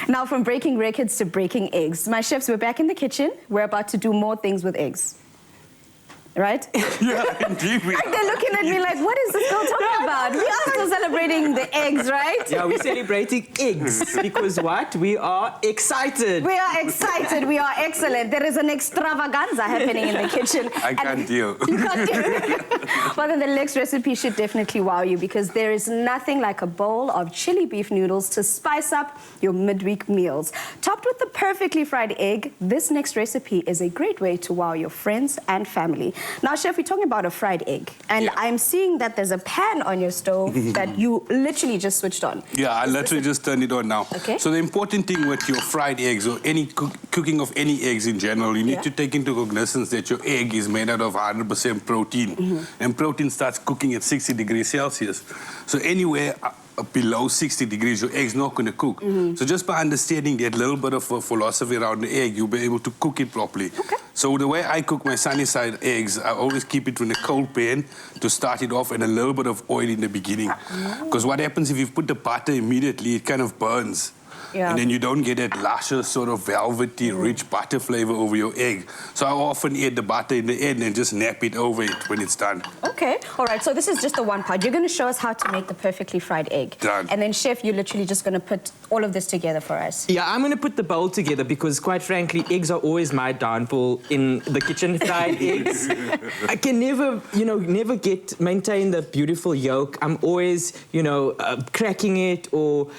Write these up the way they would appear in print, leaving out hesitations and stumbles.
Now, from breaking records to breaking eggs, my chefs, we're back in the kitchen. We're about to do more things with eggs. Right? Yeah, indeed. Like they're looking at me like, what is this girl talking about? We are still celebrating the eggs, right? Yeah, we're celebrating eggs because what? We are excited. We are excited. We are excellent. There is an extravaganza happening in the kitchen. I can't deal. You can't deal. Well, then the next recipe should definitely wow you because there is nothing like a bowl of chili beef noodles to spice up your midweek meals. Topped with the perfectly fried egg, this next recipe is a great way to wow your friends and family. Now, Chef, we're talking about a fried egg, and I'm seeing that there's a pan on your stove that you literally just switched on. Yeah, I literally just turned it on now. Okay. So the important thing with your fried eggs or any cooking of any eggs in general, you need to take into cognizance that your egg is made out of 100% protein. And protein starts cooking at 60 degrees Celsius. So anywhere below 60 degrees, your egg's not going to cook. So just by understanding that little bit of philosophy around the egg, you'll be able to cook it properly. Okay. So the way I cook my sunny side eggs, I always keep it in a cold pan to start it off and a little bit of oil in the beginning. Because what happens if you put the butter immediately, it kind of burns. Yeah. And then you don't get that luscious sort of velvety, rich butter flavor over your egg. So I often add the butter in the end and just nap it over it when it's done. Okay. All right. So this is just the one part. You're going to show us how to make the perfectly fried egg. Done. And then, Chef, you're literally just going to put all of this together for us. Yeah, I'm going to put the bowl together because, quite frankly, eggs are always my downfall in the kitchen. Fried eggs. I can never, never maintain the beautiful yolk. I'm always, cracking it or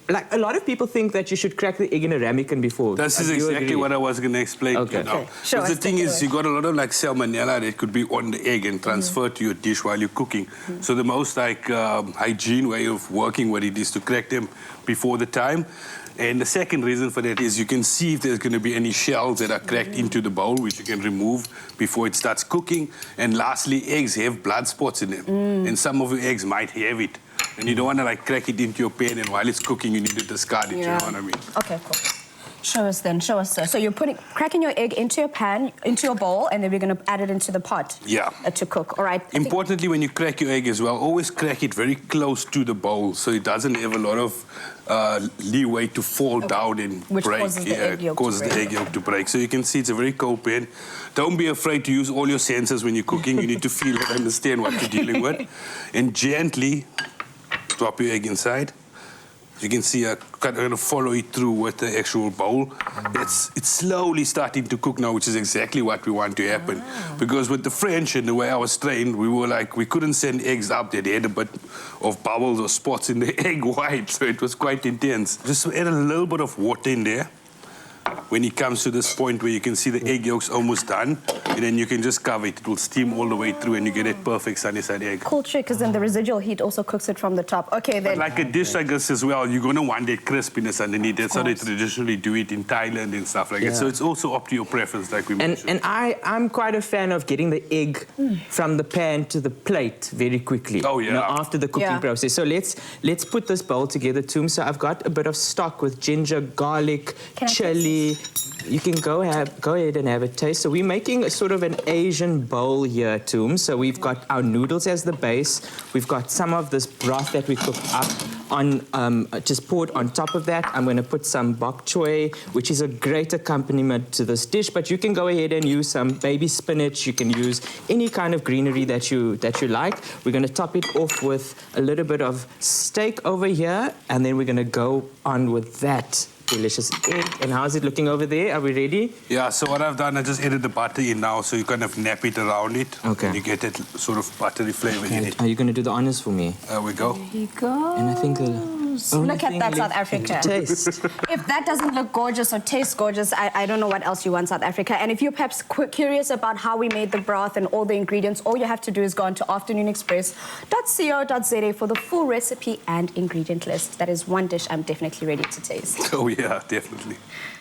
like a lot of people think that you should crack the egg in a ramekin before. This is exactly what I was going to explain. Okay. Because Sure, the thing is, you got a lot of like salmonella that could be on the egg and transferred to your dish while you're cooking. So the most hygiene way of working with it is to crack them before the time. And the second reason for that is you can see if there's going to be any shells that are cracked into the bowl, which you can remove before it starts cooking. And lastly, eggs have blood spots in them. And some of your eggs might have it. And you don't want to crack it into your pan, and while it's cooking, you need to discard it, you know what I mean? Okay, cool. Show us then, show us, sir. So you're cracking your egg into your pan, into your bowl, and then we're going to add it into the pot. Yeah. To cook, all right? Importantly, when you crack your egg as well, always crack it very close to the bowl so it doesn't have a lot of leeway to fall down and Which break. causes the egg yolk to break. The egg yolk to break. So you can see it's a very cold pan. Don't be afraid to use all your senses when you're cooking. You need to feel and understand what you're dealing with. And gently drop your egg inside. You can see I'm going to follow it through with the actual bowl. It's slowly starting to cook now, which is exactly what we want to happen. Because with the French and the way I was trained, we couldn't send eggs up there. They had a bit of bubbles or spots in the egg white, so it was quite intense. Just add a little bit of water in there. When it comes to this point where you can see the egg yolk's almost done, and then you can just cover it. It will steam all the way through, and you get a perfect sunny side egg. Cool trick, because then the residual heat also cooks it from the top. Okay, then. But like a dish like this as well, you're going to want that crispiness underneath. That's how they traditionally do it in Thailand and stuff like that. So it's also up to your preference, like we mentioned. And I'm quite a fan of getting the egg from the pan to the plate very quickly. Oh, yeah. After the cooking process. So let's put this bowl together, Toom. So I've got a bit of stock with ginger, garlic, chili. You can go ahead and have a taste. So we're making a sort of an Asian bowl here, Toom. So we've got our noodles as the base. We've got some of this broth that we cooked up on, just poured on top of that. I'm going to put some bok choy, which is a great accompaniment to this dish. But you can go ahead and use some baby spinach. You can use any kind of greenery that you like. We're going to top it off with a little bit of steak over here, and then we're going to go on with that delicious egg. And how's it looking over there? Are we ready? Yeah, so what I've done, I just added the butter in now, so you kind of nap it around it. Okay. And you get that sort of buttery flavor in it. Are you going to do the honors for me? There we go. There you go. And I think look at that, South Africa. Taste. If that doesn't look gorgeous or taste gorgeous, I don't know what else you want, South Africa. And if you're perhaps curious about how we made the broth and all the ingredients, all you have to do is go on to afternoonexpress.co.za for the full recipe and ingredient list. That is one dish I'm definitely ready to taste. Oh, yeah, definitely.